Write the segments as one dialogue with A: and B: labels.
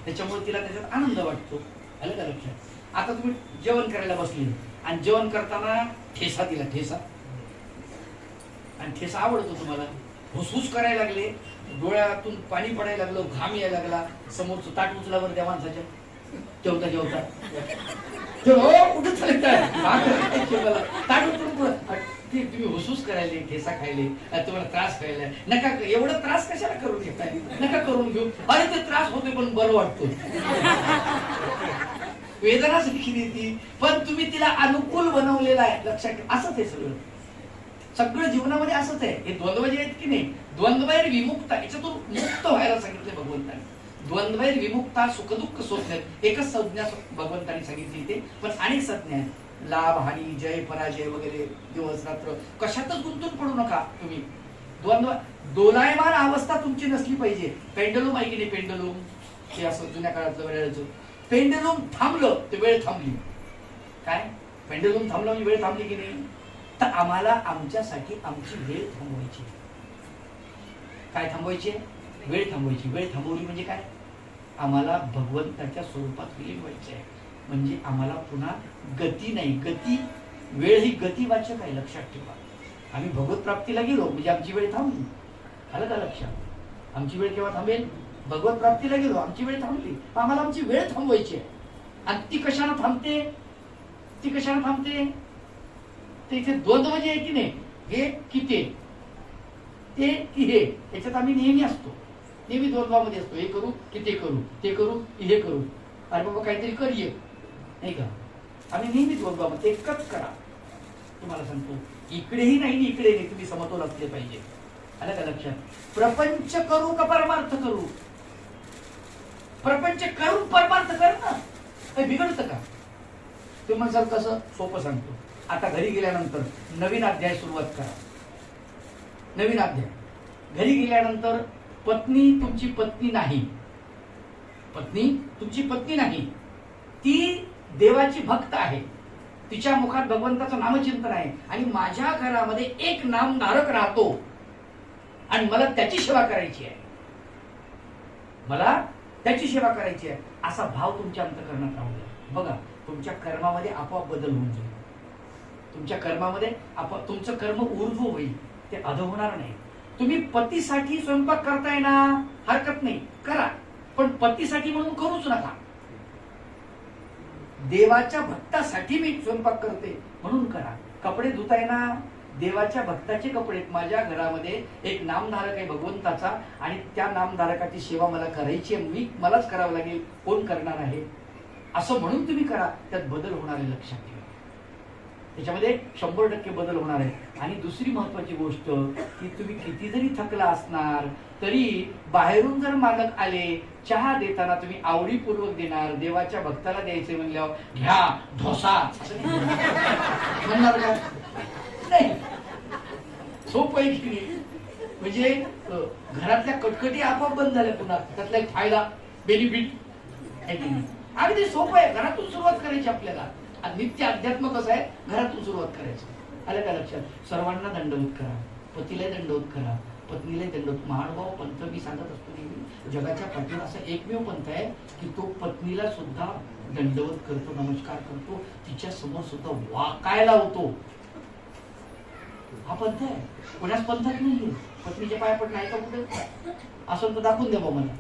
A: त्याच्यामुळे तिला त्याच्यात आनंद वाटतो. आलं का लक्षात? आता तुम्ही जेवण करायला बसले आणि जेवण करताना ठेसा दिला, ठेसा, आणि ठेसा आवडतो तुम्हाला, हुसहुस करायला लागले, डोळ्यातून पाणी पडायला लागलं, घाम यायला लागला, समोरचं ताट उचलावर त्या माणसाच्या जेवता जेवता कुठे चालताय ताट उचलून तुम्ही हुसूस करायले, ठेसा खायले, तुम्हाला त्रास खायला नका, एवढा त्रास कशाला करून घेताय, नका करून घेऊ. अरे ते त्रास होते पण बरं वाटतो, वेदना सुखी ती, पण तुम्ही तिला अनुकूल बनवलेला आहे. लक्षात ठेवा, असंच आहे सगळं. सगळं जीवनामध्ये असंच आहे. हे द्वंद्व जे आहेत की नाही, द्वंद्वैर विमुक्ता, याच्यातून मुक्त व्हायला सांगितले भगवंतांनी. द्वंद्वैर विमुक्ता सुखदुःख सोडण्यात, एकच संज्ञा भगवंतांनी सांगितली ते, पण अनेक संज्ञा आहेत. लाभ हानी, जय पराजय वगैरे, दिवस रात्र कशातच गुंतून पडू नका तुम्ही. द्वंद्व दोलायमान अवस्था तुमची नसली पाहिजे. पेंडलूम आहे की नाही, पेंडलूम हे असं जुन्या काळातलं वेळेचं, पेंडलूम थांबलं ते वेळ थांबली. काय पेंडलूम थांबलं म्हणजे वेळ थांबली की नाही? तर आम्हाला आमच्यासाठी आमची वेळ थांबवायची. काय थांबवायची? वेळ थांबवायची. वेळ थांबवली म्हणजे काय? आम्हाला भगवंताच्या स्वरूपात विलीन व्हायचे आहे. म्हणजे आम्हाला पुन्हा गती नाही. गती, वेळ ही गतिवाचक आहे, लक्षात ठेवा. आम्ही भगवत प्राप्तीला गेलो म्हणजे आमची वेळ थांबली. आलं का लक्षात? आमची वेळ केव्हा थांबेल? भगवत प्राप्तीला गेलो, आमची वेळ थांबली. आम्हाला आमची वेळ थांबवायची आहे. आणि ती कशाने थांबते? ती कशाने थांबते? ते इथे द्वंद्व म्हणजे आहे की नाही, हे की ते की हे, त्याच्यात आम्ही नेहमी असतो, नेहमी द्वंद्वामध्ये असतो. हे करू की ते करू, ते करू की हे करू. अरे बाबा काहीतरी करूये, नाही का? आम्ही नेहमी द्वंद्वामध्ये. एकच करा, तुम्हाला सांगतो, इकडेही नाही इकडे नाही, तुम्ही समतोल असले पाहिजे. आलं का लक्षात? प्रपंच करू का परमार्थ करू? प्रपंच करून परमार्थ कर ना, काही बिघडतं का? तुम्ही म्हणसाल कसं? सोपं सांगतो. आता घरी गेल्यानंतर नवीन अध्याय सुरुवात करा. नवीन अध्याय घरी गेल्यानंतर पत्नी तुमची पत्नी नाही, पत्नी तुमची पत्नी नाही, ती देवाची भक्त आहे, तिच्या मुखात भगवंताचं नामचिंतन आहे, आणि माझ्या घरामध्ये एक नामधारक राहतो आणि मला त्याची सेवा करायची आहे, मला त्याची सेवा करायची आहे, असा भाव तुमच्या अंतःकरणात राहू द्या. बघा, तुमच्या कर्मामध्ये आपोआप बदल होऊन जाईल. तुमच्या कर्मामध्ये आपोआप तुमचं कर्म ऊर्ध्व होईल, ते अध होणार नाही. तुम्ही पतीसाठी स्वयंपाक करताय ना, हरकत नाही, करा, पण पतीसाठी म्हणून करूच नका. देवाच्या भक्तासाठी मी स्वयंपाक करते म्हणून करा. कपडे धुताय ना, देवाच्या भक्ताचे कपडे. माझ्या घरामध्ये एक नामधारक आहे भगवंताचा, आणि त्या नामधारकाची सेवा मला करायची आहे, मलाच करावं लागेल, कोण करणार आहे, असं म्हणून तुम्ही करा. त्यात बदल होणार आहे, लक्षात ठेवा. त्याच्यामध्ये 100% बदल होणार आहे. आणि दुसरी महत्वाची गोष्ट की तुम्ही किती जरी थकला असणार तरी बाहेरून जर मालक आले, चहा देताना तुम्ही आवडीपूर्वक देणार. देवाच्या भक्ताला द्यायचे म्हणल्यावर घ्या ढोसा म्हणणार का? नाही. सोपं आहे की नाही? म्हणजे घरातल्या कटकटी आपोआप बंद झाल्या पुन्हा. त्यातला एक फायदा, बेनिफिट आहे की नाही? अगदी सोपं आहे. घरातून सुरुवात करायची आपल्याला. नित्य अध्यात्म कसं आहे? घरातून सुरुवात करायची. आलं का लक्षात? सर्वांना दंडवत करा, पतीला दंडवत करा, पत्नीला दंडवत. महानुभाव पंथ मी सांगत असतो नेहमी, जगाच्या पाठीवर असा एकमेव पंथ आहे की तो पत्नीला सुद्धा दंडवत करतो, नमस्कार करतो, तिच्या समोर सुद्धा वाकायला होतो. हा पंथ आहे. कोणाच पंथात नाहीये. पत्नीच्या पाया पडणं आहे का कुठे? असं तर दाखवून द्या मला.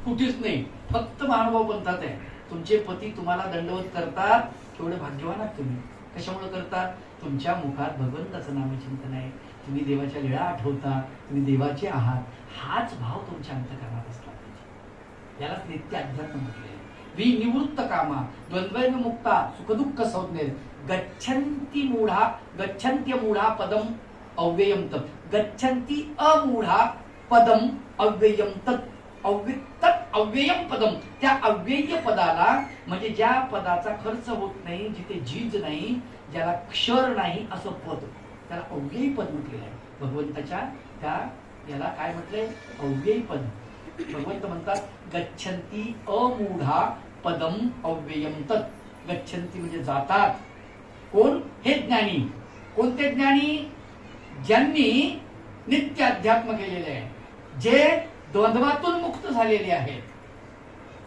A: कुठेच नाही, फक्त महानुभाव पंथात आहे. तुमचे पती तुम्हाला दंडवत करतात, केवढे भाग्यवान आहात तुम्ही. कशामुळे करतात? तुमच्या मुखात भगवंताचं नामचिंतन आहे, तुम्ही देवाच्या लीळा आठवता, तुम्ही देवाचे आहात. हाच भाव तुमच्या अंतःकरणात असला पाहिजे. यालाच नित्य अध्यात्म म्हटले. विनिवृत्त कामा द्वंद्वैर मुक्ता सुखदुःख संज्ञेर गच्छन्ति मूढा पदम अव्ययम तत्. गच्छन्ति अमूढा पदम अव्ययम तत्. अव्ययम पदम, त्या अव्यय पदाला, म्हणजे ज्या पदाचा खर्च होत नाही, जिथे झीज नाही, ज्याला क्षर नाही, असं पद, त्याला अव्ययी पद म्हटलेलं आहे. भगवंताच्या त्या याला काय म्हटलंय? अव्ययी पद. भगवंत म्हणतात गच्छन्ति अमूढा पदम अव्ययम तत्. गच्छन्ति म्हणजे जातात. कोण? हे ज्ञानी. कोणते ज्ञानी? ज्यांनी नित्य अध्यात्म केलेले आहे, जे द्वंद्वातून मुक्त झालेले आहेत.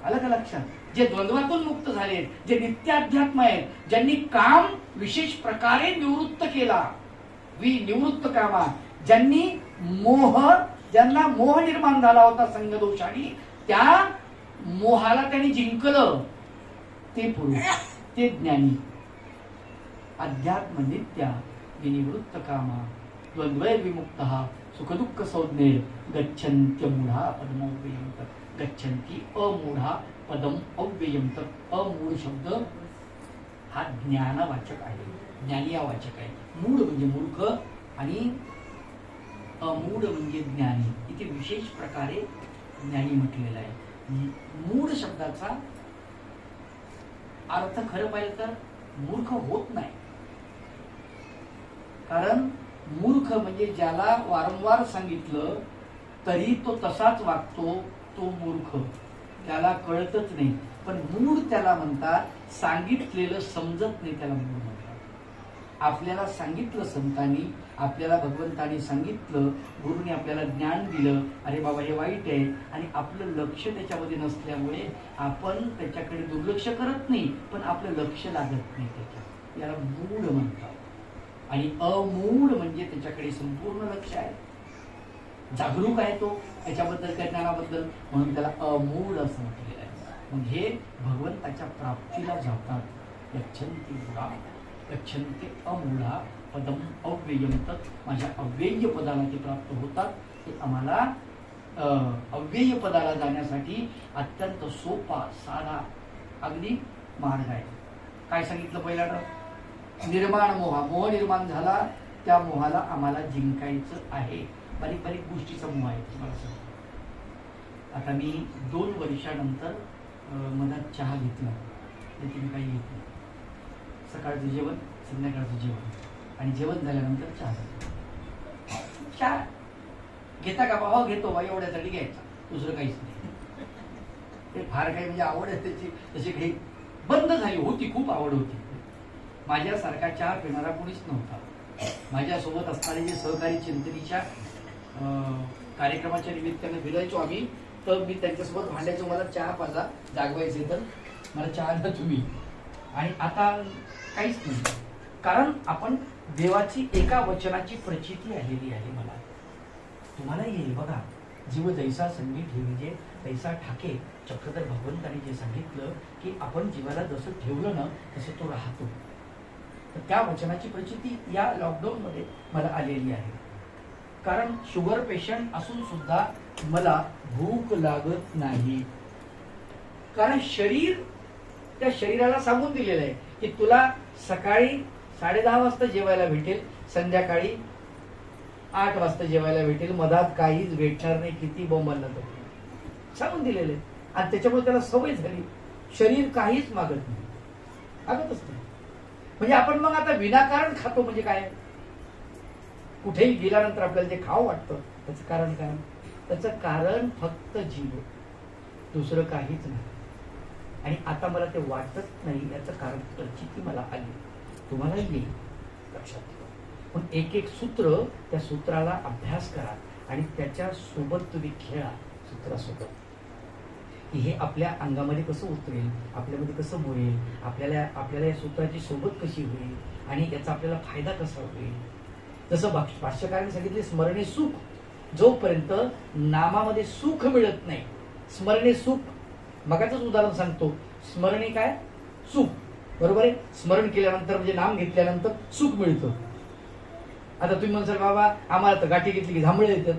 A: आलं का लक्षात? जे द्वंद्वातून मुक्त झाले, जे नित्याध्यात्म आहेत, ज्यांनी काम विशेष प्रकारे निवृत्त केला, निवृत्त कामा, ज्यांनी ज्यांना मोह निर्माण झाला होता संगदोषाने, त्या मोहाला त्यांनी जिंकलं, ते पुरुष, ते ज्ञानी. अध्यात्म नित्या विनिवृत्त कामा द्वंद्वैर विमुक्त सुखदुःख संज्ञेर गच्छन्त्य मूढा पदमव्ययम तत्. गच्छन्ती अमूढा पदम अव्ययम तत्. अमूढ शब्द हा ज्ञानवाचक आहे, ज्ञानीवाचक आहे. मूढ म्हणजे मूर्ख आणि अमूढ म्हणजे ज्ञानी. इथे विशेष प्रकारे ज्ञानी म्हटलेला आहे. मूढ शब्दाचा अर्थ खरं पाहिलं तर मूर्ख होत नाही. कारण मूर्ख म्हणजे ज्याला वारंवार सांगितलं तरी तो तसाच वागतो, तो मूर्ख. त्याला कळतच नाही. पण मूढ त्याला म्हणतात, सांगितलेलं समजत नाही त्याला मूढ म्हणतात. आपल्याला सांगितलं संतांनी, आपल्याला भगवंतानी सांगितलं, गुरुने आपल्याला ज्ञान दिलं, अरे बाबा हे वाईट आहे, आणि आपलं लक्ष त्याच्यामध्ये नसल्यामुळे आपण त्याच्याकडे दुर्लक्ष करत नाही, पण आपलं लक्ष लागत नाही त्याच्यात. याला मूढ म्हणतात. आणि अमूढ म्हणजे त्याच्याकडे संपूर्ण लक्ष आहे, जागरूक आहे तो याच्याबद्दल, ज्ञानाबद्दल, म्हणून त्याला अमूढ असं म्हटलेलं आहे. मग हे भगवंताच्या प्राप्तीला जातात. गच्छन्ति मूढा, गच्छन्ति अमूढा पदम अव्ययम तत्. माझ्या अव्यय पदाला ते प्राप्त होतात. ते आम्हाला अव्यय पदाला जाण्यासाठी अत्यंत सोपा, साधा, अगदी मार्ग आहे. काय सांगितलं पहिल्यांदा? निर्माण मोह निर्माण झाला, त्या मोहाला आम्हाला जिंकायचं आहे. बारीक बारीक गोष्टीचा मोह आहे तुम्हाला सांगतो. आता मी 2 वर्षानंतर मधात चहा घेतला, त्याची मी काही घेतलं. सकाळचं जेवण, संध्याकाळचं जेवण, आणि जेवण झाल्यानंतर चहा. चहा घेता का बाबा? घेतो बा, एवढ्यासाठी घ्यायचा, दुसरं काहीच नाही. ते फार काही म्हणजे आवड आहे त्याची तशी काही बंद झाली होती. खूप आवड होती. माझ्यासारखा चहा पिणारा कोणीच नव्हता. माझ्यासोबत असणारे जे सहकारी चिंतनीच्या कार्यक्रमाच्या निमित्ताने फिरायचो आम्ही, तर मी त्यांच्यासोबत भांडायचो, मला चहा पाजा, जागवायचे तर मला चहा द्या तुम्ही. आणि आता काहीच नाही. कारण आपण देवाची एका वचनाची प्रचिती आलेली आहे मला. तुम्हाला येईल बघा. जीव जैसा संगीत ठेवीजे तैसा ठाके. चक्रधर भगवंतांनी जे सांगितलं की आपण जीवाला जसं ठेवलं ना तसं तो राहतो. तर त्या वचनाची प्रचिती या लॉकडाऊन मध्ये मला आलेली आहे. कारण शुगर पेशंट असून सुद्धा मला भूक लागत नाही. कारण त्या शरीराला सांगून दिलेलं आहे की तुला सकाळी 10:30 वाजता जेवायला भेटेल, संध्याकाळी 8 वाजता जेवायला भेटेल, मधात काहीच भेटणार नाही, किती बोंबाला तर सांगून दिलेले. आणि त्याच्यामुळे त्याला सवय झाली. शरीर काहीच मागत नाही, मागतच नाही. म्हणजे आपण मग आता विनाकारण खातो म्हणजे काय? कुठेही गेल्यानंतर आपल्याला जे खावं वाटतं त्याचं कारण काय? त्याचं कारण फक्त जीव, दुसरं काहीच नाही. आणि आता मला ते वाटत नाही, याचं कारण प्रचिती मला आली. तुम्हाला येईल लक्षात ठेवा. पण एक एक सूत्र, त्या सूत्राला अभ्यास करा आणि त्याच्या सोबत तुम्ही खेळा सूत्रासोबत. हे आपल्या अंगामध्ये कसं उतरेल, आपल्यामध्ये कसं मुरेल, आपल्याला या सूत्राची सोबत कशी होईल आणि याचा आपल्याला फायदा कसा होईल. जसं भाष्यकारांनी सांगितले, स्मरणे सुख. जोपर्यंत नामामध्ये सुख मिळत नाही, स्मरणे सुख. मगाचंच उदाहरण सांगतो. स्मरणे काय? सुख. बरोबर आहे. स्मरण केल्यानंतर म्हणजे नाम घेतल्यानंतर सुख मिळतं. आता तुम्ही म्हणसाल बाबा आम्हाला तर गाठी घेतली की झांबळे येतात,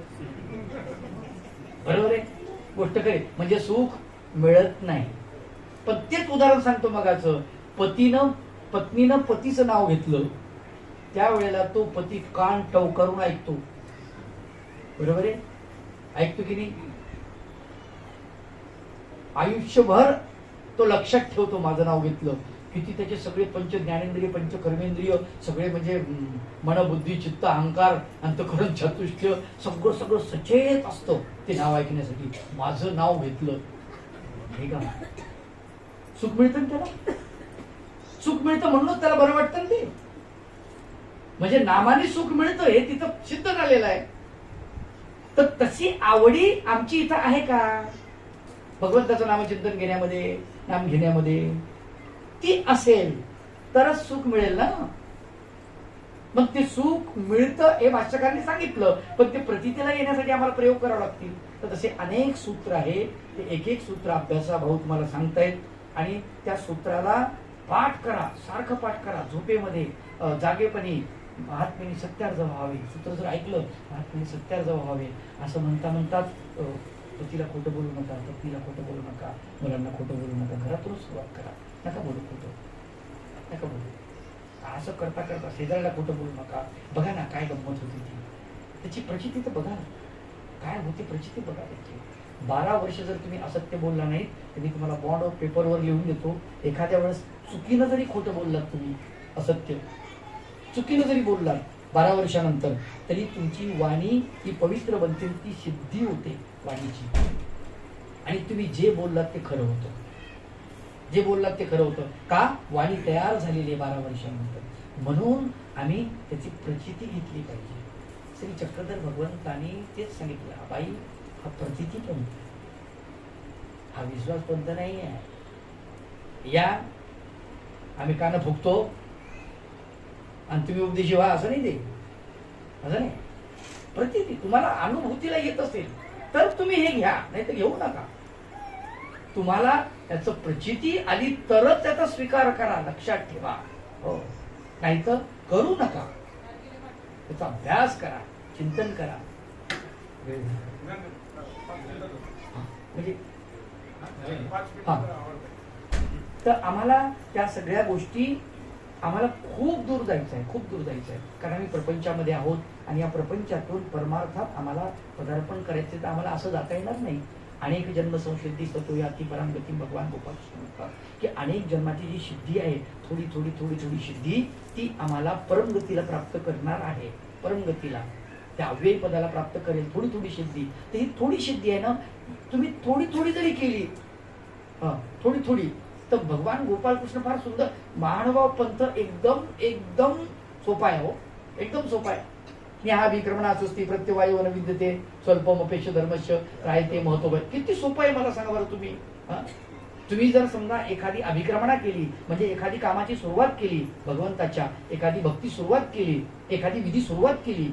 A: बरोबर आहे, गोष्ट खरी. म्हणजे सुख मिळत नाही. पण तेच उदाहरण सांगतो मगाचं. पत्नीनं पतीचं नाव घेतलं, त्यावेळेला तो पती कान टवकारून ऐकतो, बरोबर आहे, ऐकतो की नाही? आयुष्यभर तो लक्षात ठेवतो, माझं नाव घेतलं. किती त्याचे सगळे पंच ज्ञानेंद्रिय, पंच कर्मेंद्रिय सगळे, म्हणजे मन, बुद्धी, चित्त, अहंकार, अंतःकरण, चतुष्टय सगळं सचेत असतं ते नाव ऐकण्यासाठी. माझं नाव घेतलं, हे का सुख मिळतं त्याला? सुख मिळतं म्हणूनच त्याला बरं वाटतं ते. म्हणजे नामाने सुख मिळतं हे तिथं सिद्ध झालेलं आहे. तर तशी आवडी आमची इथं आहे का? भगवंताचं नामचिंतन घेण्यामध्ये, नाम घेण्यामध्ये ती असेल तरच सुख मिळेल ना. मग ते सुख मिळतं हे भाष्यकारांनी सांगितलं, पण ते प्रतीतीला येण्यासाठी आम्हाला प्रयोग करावे लागतील. तर तसे अनेक सूत्र आहे, ते एक एक सूत्र अभ्यासा भाऊ तुम्हाला सांगतायत. आणि त्या सूत्राला पाठ करा, सारखं पाठ करा, झोपेमध्ये, जागेपणी. महात्म्याने सत्यार्थ व्हावे, सूत्र जर ऐकलं महात्म्याने सत्यार्थ व्हावे असं म्हणता म्हणताच पतीला खोटं बोलू नका, पत्नीला खोटं बोलू नका, मुलांना खोटं बोलू नका, घरातूनच सुरुवात करा. नका बोलू खोटं, नका बोलू. असं करता करता शेजाऱ्याला खोटं बोलू नका. बघा ना काय गंमत होती ती, त्याची प्रचिती तर बघा, काय होती प्रचिती बघा त्याची. 12 वर्ष जर तुम्ही असत्य बोलला नाही तर मी तुम्हाला बॉन्ड ऑफ पेपरवर लिहून देतो. एखाद्या वेळेस चुकीनं जरी खोटं बोललात तुम्ही, असत्य चुकीनं जरी बोललात 12 वर्षानंतर, तरी तुमची वाणी ही पवित्र बनते, ती सिद्धी होते वाणीची. आणि तुम्ही जे बोललात ते खरं होतं, जे बोललात ते खरं होतं. का? वाणी तयार झालेली आहे 12 वर्षानंतर. म्हणून आम्ही त्याची प्रचिती घेतली पाहिजे. श्री चक्रधर भगवंतांनी तेच सांगितलं, बाई हा प्रचिती पंथ, हा विश्वास पंथ नाही आहे. या आम्ही कानं फुकतो आणि तुम्ही उपदेशी व्हा असं नाही, ते असं नाही. प्रचिती तुम्हाला अनुभूतीला येत असेल तर तुम्ही हे घ्या, नाही तर घेऊ नका. तुम्हाला त्याचं प्रचिती आली तरच त्याचा स्वीकार करा, लक्षात ठेवा. हो, नाहीतर करू नका. त्याचा अभ्यास करा, चिंतन करा. म्हणजे तर आम्हाला त्या सगळ्या गोष्टी, आम्हाला खूप दूर जायचं आहे, खूप दूर जायचं आहे. कारण आम्ही प्रपंचामध्ये आहोत आणि या प्रपंचातून परमार्थात आम्हाला पदार्पण करायचे, तर आम्हाला असं जाता येणार नाही. अनेक जन्म संसिद्धी सतो याती परांगती भगवान गोपाळ म्हणतात की अनेक जन्माची जी सिद्धी आहे, थोडी थोडी थोडी थोडी सिद्धी, ती आम्हाला परमगतीला प्राप्त करणार आहे. परमगतीला, त्या अव्ययी पदाला प्राप्त करेल थोडी थोडी सिद्धी. तर ही थोडी सिद्धी आहे ना, तुम्ही थोडी थोडी जरी केली, थोडी थोडी, तर भगवान गोपाळकृष्ण फार सुंदर. महानुभाव पंथ एकदम एकदम सोपा आहे. हो, एकदम सोपा आहे. न्याहा विक्रमणा सुस्ती प्रत्यवायू न विद्यते स्वल्पमपेक्ष धर्मस्य राहते महत्व. किती सोपं आहे मला सांगा बरं तुम्ही. तुम्ही जर समजा एखादी अभिक्रमणा केली, म्हणजे एखादी कामाची सुरुवात केली, भगवंताच्या एखादी भक्ती सुरुवात केली, एखादी विधी सुरुवात केली,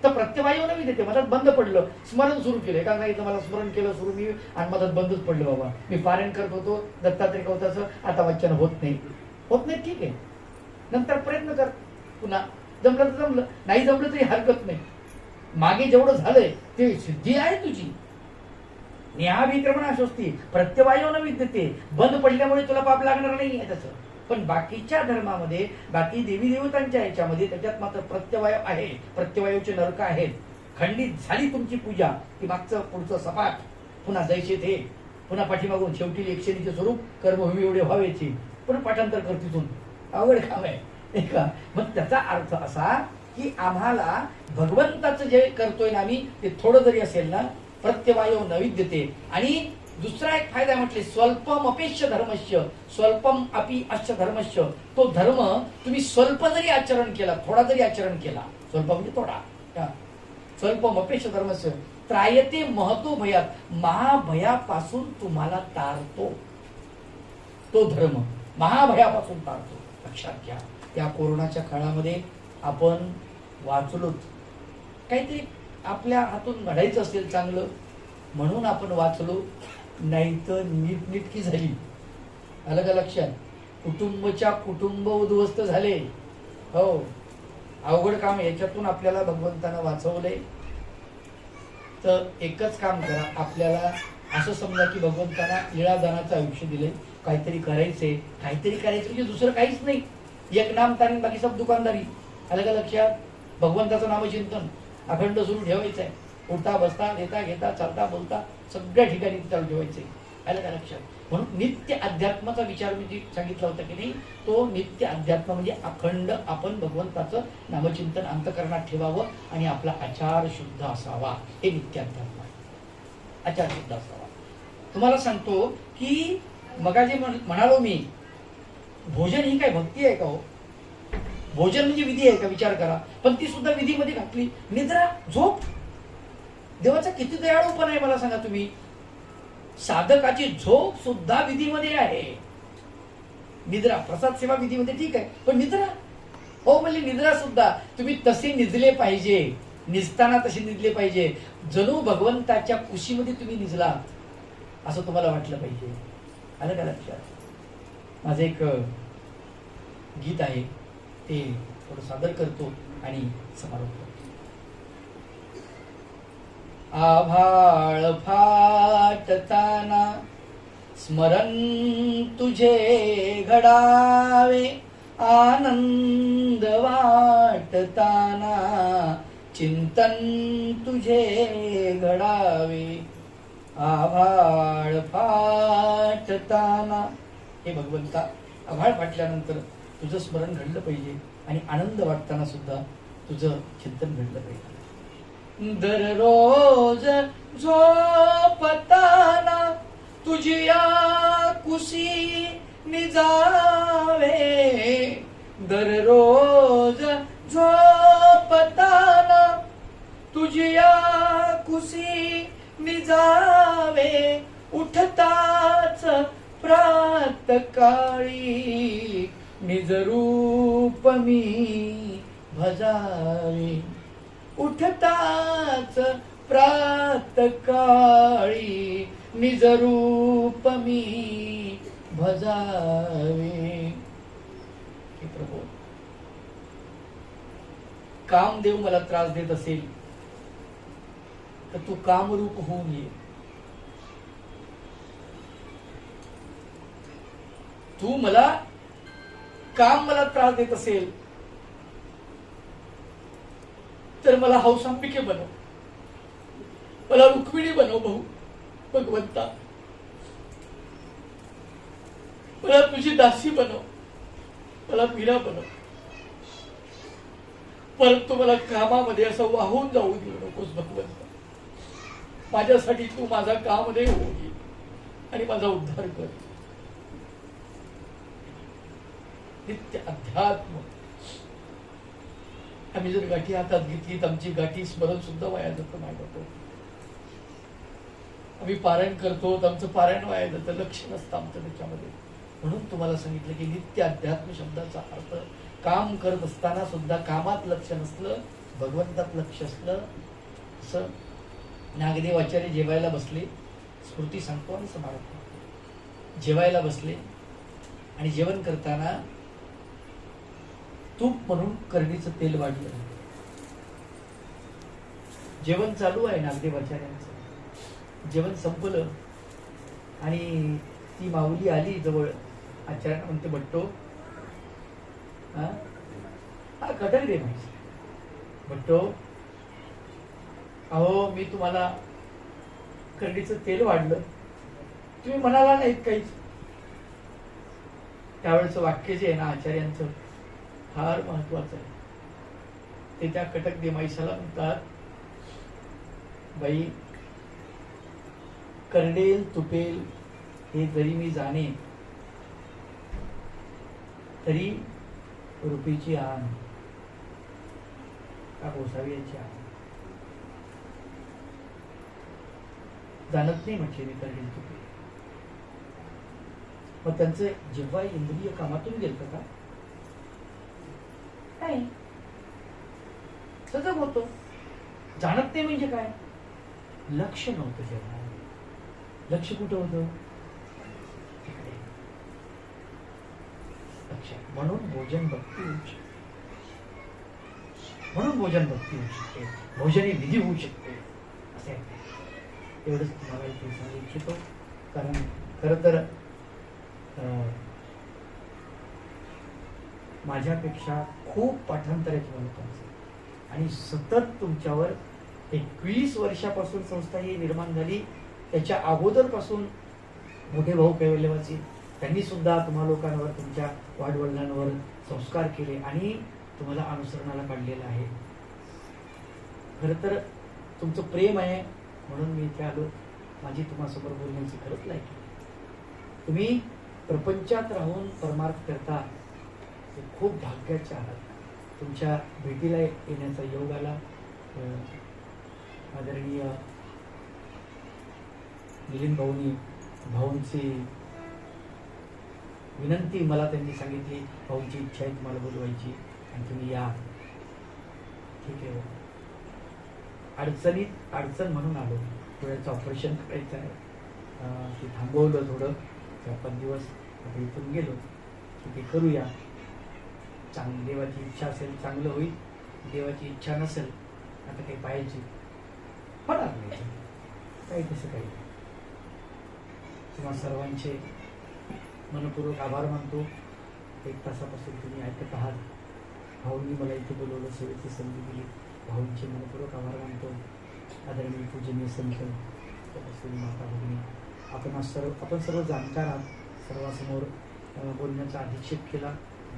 A: तर प्रत्यवायू न विद्यते, मधात बंद पडलं, स्मरण सुरू केलं. एका सांगितलं मला स्मरण केलं सुरू मी आणि मधात बंदच पडलं. बाबा मी पारायण करत होतो दत्तात्रय कवचाचं, आता वाचन होत नाही. होत नाही, ठीक आहे, नंतर प्रयत्न कर पुन्हा. जमलं तर जमलं, नाही जमलं तरी हरकत नाही. मागे जेवढं झालंय ते सिद्धी आहे तुझी. न्याहाभिक्रमणा स्वस्ती प्रत्यवायो न विद्यते, बंद पडल्यामुळे तुला पाप लागणार नाही आहे त्याचं. पण बाकीच्या धर्मामध्ये, बाकी देवी देवतांच्या ह्याच्यामध्ये त्याच्यात मात्र प्रत्यवाय आहे. प्रत्यवायूचे नरक आहेत. खंडित झाली तुमची पूजा की मागचं पुढचं सपाट, पुन्हा जैसे थे, पुन्हा पाठीमागून शेवटी एकशेरीचे स्वरूप कर्मभूमी एवढे व्हावेची, पुन्हा पाठांतर कर तिथून. अवघड काम आहे. मग त्याचा अर्थ असा की आम्हाला भगवंताचं जे करतोय ना आम्ही, ते थोडं जरी असेल ना, प्रत्यवायो न विद्यते. आणि दुसरा एक फायदा म्हटले स्वल्पम अपेक्ष धर्मस्य स्वल्पम अपि अश्च धर्मस्य. तो धर्म तुम्ही स्वल्प जरी आचरण केला, थोडा जरी आचरण केला, स्वल्प म्हणजे थोडा, स्वल्पम अपेक्ष धर्मस्य त्रायते महतो भयात, महाभयापासून तुम्हाला तारतो. तो धर्म महाभयापासून तारतो. लक्षात घ्या. या कोरोनाच्या काळामध्ये आपण वाचलोच, काहीतरी आपल्या हातून घडायचं असेल चांगलं म्हणून आपण वाचलो, नाही तर नीटनीटकी झाली. अलग लक्षात. कुटुंबच्या कुटुंब उद्ध्वस्त झाले. हो, अवघड काम. याच्यातून आपल्याला भगवंतानं वाचवलंय. तर एकच काम करा, आपल्याला असं समजा की भगवंताना लीळादानाचं आयुष्य दिले, काहीतरी करायचंय, काहीतरी करायचं म्हणजे दुसरं काहीच नाही. एक नाम तारीख, बाकी सब दुकानदारी. अलग लक्षात. भगवंताचं नामचिंतन अखंड सुरू ठेवायचं आहे. उठता बसता देता घेता चालता बोलता सगळ्या ठिकाणी चालू ठेवायचंय. अलग लक्षात. म्हणून नित्य अध्यात्माचा विचार मी सांगितला होता की नाही, तो नित्य अध्यात्म म्हणजे अखंड आपण भगवंताचं नामचिंतन अंतःकरणात ठेवावं आणि आपला आचार शुद्ध असावा. हे नित्य अध्यात्म आहे. आचार शुद्ध असावा. तुम्हाला सांगतो की मगाशी म्हणालो मी, भोजन ही काय भक्ती आहे का? हो, भोजन म्हणजे विधी आहे का? विचार करा. पण ती सुद्धा विधीमध्ये घातली. निद्रा, झोप. देवाचा किती दयाळूपणा आहे मला सांगा तुम्ही. साधकाची झोप सुद्धा विधीमध्ये आहे. निद्रा, प्रसाद सेवा विधीमध्ये ठीक आहे, पण निद्रा, हो म्हणजे निद्रा सुद्धा तुम्ही तसे निजले पाहिजे, निजताना तसे निजले पाहिजे, जणू भगवंताच्या कुशीमध्ये तुम्ही निजला असं तुम्हाला वाटलं पाहिजे. आलं का लक्षात? माझं एक गीत आहे, ते थोडं सादर करतो आणि समारोप करतो. आभाळ फाटताना स्मरण तुझे घडावे, आनंद वाटताना चिंतन तुझे घडावे. आभाळ फाटताना, हे भगवंता, आभाळ फाटल्यानंतर तुझं स्मरण घडलं पाहिजे आणि आनंद वाटताना सुद्धा तुझं चिंतन घडलं पाहिजे. दररोज झोपताना तुझिया कुशी निजावे, दररोज झोपताना तुझिया कुशी निजावे. उठताच प्रातकाळी निजरूप मी भजावे. उठताच प्रातकाळी निजरूप मी भजावे. हे प्रभू, कामदेव मला त्रास देत असेल तर तू कामरूप होऊन ये. तू मला त्रास देत असेल तर मला हौसांबिके बनव, मला रुक्मिणी बनव भाऊ भगवंता, मला तुझी दासी बनव, मला मीरा बनव, परंतु मला कामामध्ये असं वाहून जाऊ देऊ नकोस भगवंता. माझ्यासाठी तू माझा कामदेव होऊ दे आणि माझा उद्धार कर. नित्य अध्यात्म, आम्ही जर गाठी हातात घेतली तर आमची गाठी स्मरण सुद्धा वाया जातं. मागवतो आम्ही पारायण करतो तर आमचं पारायण वाया जातं, लक्ष नसतं आमचं त्याच्यामध्ये. म्हणून तुम्हाला सांगितलं की नित्य अध्यात्म शब्दाचा अर्थ काम करत असताना सुद्धा कामात लक्ष नसलं, भगवंतात लक्ष असलं. असं नागदेव आचार्य जेवायला बसले, स्मृती सांगतो आणि समारोप. जेवायला बसले आणि जेवण करताना तूप म्हणून करडीचं तेल वाढलं. जेवण चालू आहे नागदेवाचार्यांचं, जेवण संपलं आणि ती माऊली आली जवळ. आचार्यांना म्हणते, बट्टो, हा कटक दे माहिती. बट्टो, अहो मी तुम्हाला करडीचं तेल वाढलं, तुम्ही म्हणाला नाहीत काहीच. त्यावेळेचं वाक्य जे आहे ना आचार्यांचं फार महत्वाचं आहे. ते त्या कटक देमाईशाला म्हणतात, बाई करडेल तुपेल हे जरी मी जाणे तरी रुपीची आण का गोसावीची आण जाणत नाही म्हटले मी करडेल तुपेल. मग त्यांचं जिव्हा इंद्रिय कामातून गेलं का? नाही, सजग होतो. जाणत नाही म्हणजे काय? लक्ष नव्हतं जेव्हा. लक्ष कुठं होतं? लक्ष. म्हणून भोजन भक्ती होऊ शकते, म्हणून भोजन भक्ती होऊ शकते, भोजन ही विधी होऊ शकते. असे एवढंच तुम्हाला इथे सांगू इच्छितो. कारण खरं तर माझ्यापेक्षा खूप पाठांतराची लोकांचे आणि सतत तुमच्यावर 21 वर्षापासून संस्था ही निर्माण झाली. त्याच्या अगोदरपासून मोठे भाऊ कैवल्यवासी त्यांनी सुद्धा तुम्हा लोकांवर, तुमच्या वाडवडिलांवर संस्कार केले आणि तुम्हाला अनुसरणाला काढलेलं आहे. खरं तर तुमचं प्रेम आहे म्हणून मी इथे आलो. माझी तुम्हासमोर बोलण्याची खरंच लायकी. तुम्ही प्रपंचात राहून परमार्थ करता, खूप भाग्याचे आहात. तुमच्या भेटीला येण्याचा योग आला. आदरणीय मिलिंद भाऊनी भाऊंची विनंती मला त्यांनी सांगितली, भाऊंची इच्छा आहे तुम्हाला बोलवायची आणि तुम्ही या. ठीक आहे. अडचण म्हणून आलो. डोळ्याचं ऑपरेशन करायचं आहे, ते थांबवलं थोडं 4-5 दिवस. आता इथून गेलो की ते करूया. देवाची इच्छा असेल चांगलं होईल, देवाची इच्छा नसेल आता काही पाहायची होणार नाही काही, तसं काही. तुम्हा सर्वांचे मनपूर्वक आभार मानतो. 1 तासापासून तुम्ही ऐकत आहात. भाऊंनी मला इथे बोलवलं, सेवेची संधी दिली, भाऊंचे मनपूर्वक आभार मानतो. आदरणीय पूजनीय संत माता भगिनी, आपण सर्व जाणकार आहात. सर्वांसमोर बोलण्याचा अधिक्षेप केला,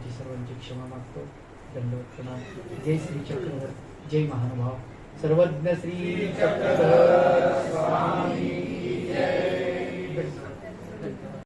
A: जी सर्वांची क्षमा मागतो. दंडवत प्रणाम. जय श्री चक्रधर, जय महानुभाव. सर्वज्ञ श्री चक्रधर स्वामी जय.